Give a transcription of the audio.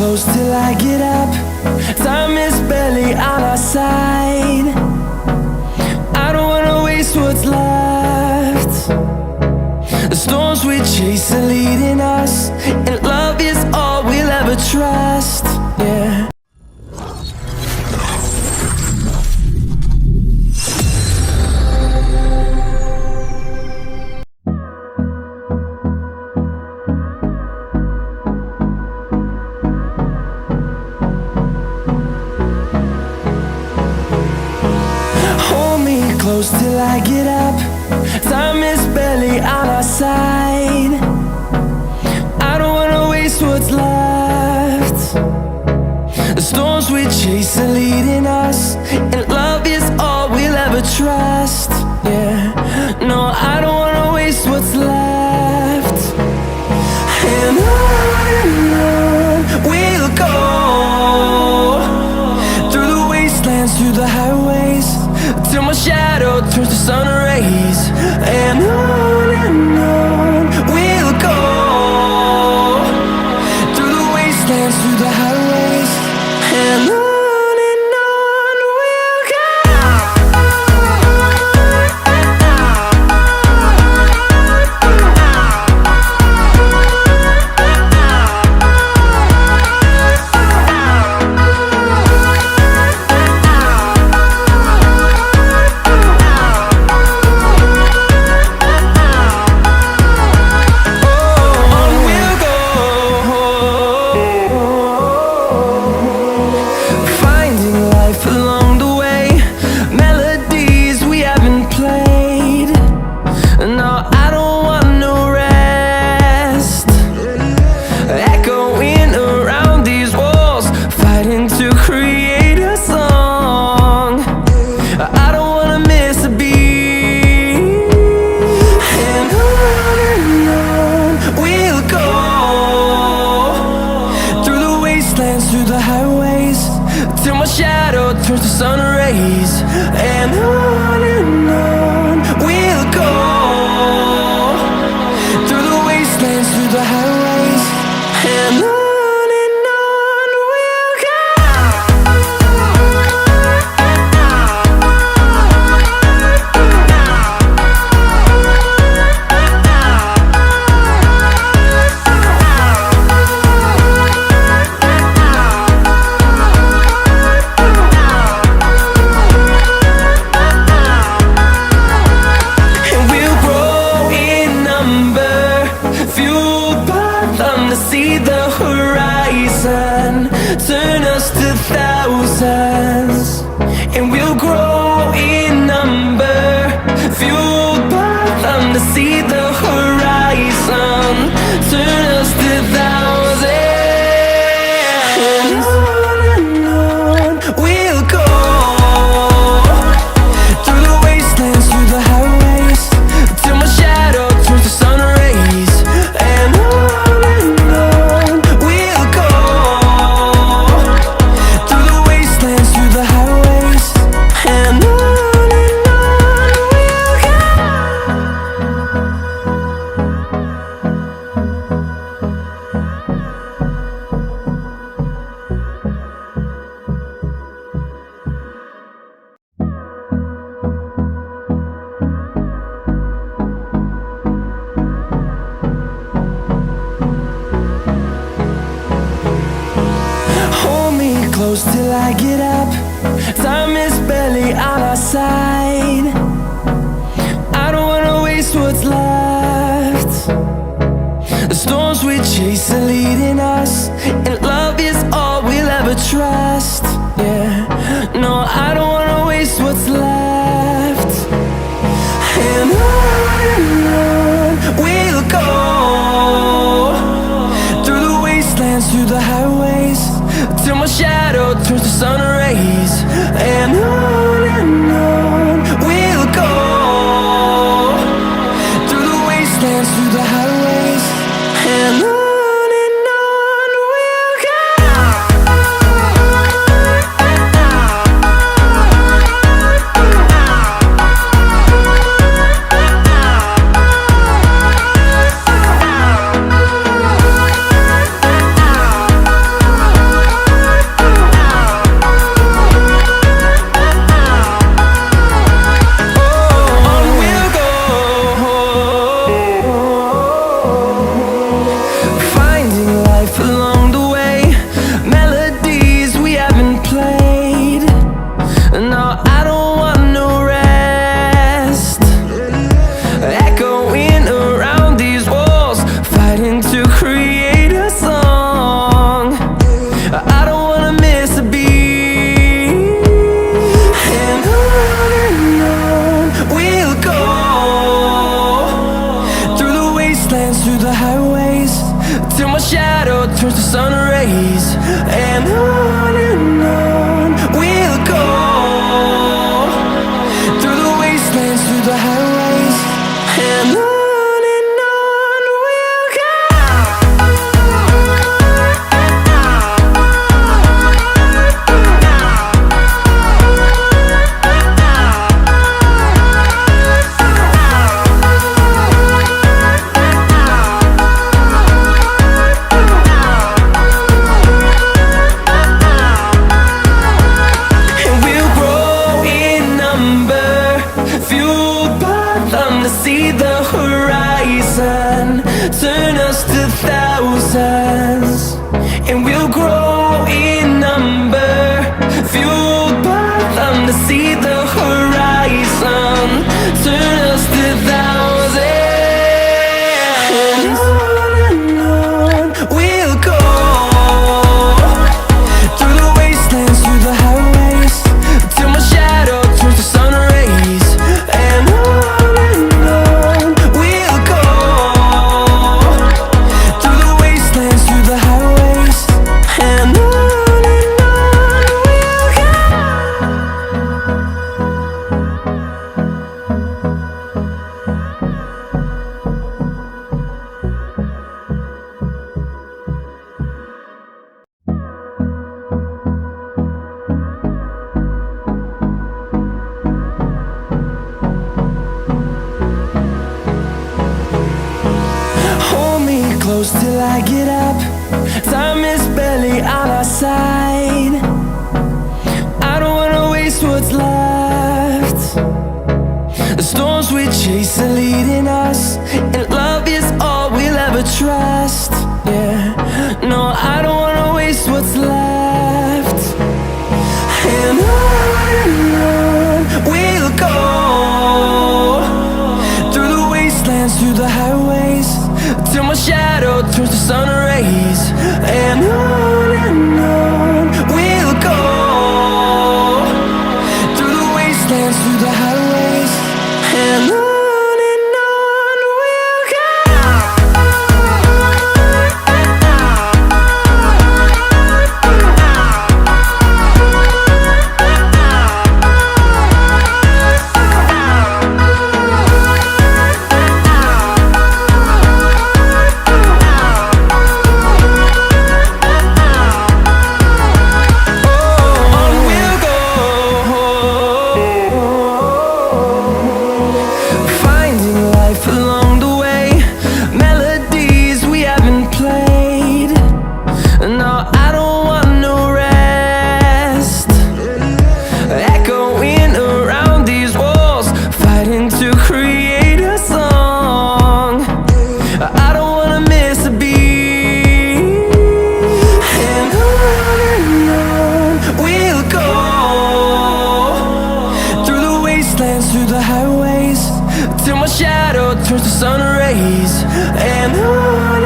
close till I get up. Time is barely on our side. I don't wanna waste what's left. The storms we chase are leading us, and love is all we'll ever trust. Yeah. Close till I get up. Time is barely on our side. I don't wanna waste what's left. The storms we chase are leading us, and love is all we'll ever trust. Yeah, no, I don't wanna waste what's left. And on we'll go, through the wastelands, through the highways, till my shadow turns to sun rays. And on we'll go, through the wastelands, through the highways, and on we'll go. Through the highways, till my shadow turns to sun rays. And on we'll go, through the wastelands, through the highways, and on we'll go. See the horizon, turn us to thousands, and we'll grow in number, fueled by them. To see the horizon, turn us to thousands, and on we'll go, through the wastelands, through the highways, till my shadow turns to sun rays. And close till I get up. Time is barely on our side. I don't wanna waste what's left. The storms we chase are leading us, and love is all we'll ever trust. Yeah, no, I don't wanna waste what's left. And on we'll go, through the wastelands, through the highways, till my shadow turns to sun rays. And on we'll go, through the wastelands, through the highways, and on we'll go. sun rays. And on we'll go, through the wastelands, through the highways. And on we'll go. See the horizon, turn us to thousands, and we'll grow in number, fueled by them to see the horizon, turn us to thousands. And on we'll go, through the wastelands, through the highways, till my shadow turns to sun rays. And close till I get up. Time is barely on our side. I don't wanna waste what's left. The storms we chase are leading us, and love is all we'll ever trust. Yeah, no, I don't wanna waste what's left. And on we'll go, through the wastelands, through the highways, till my shadow turns to sun rays. And on we'll go, through the wastelands, through the highways. And on we'll go. Through the highways, till my shadow turns to sun rays. And on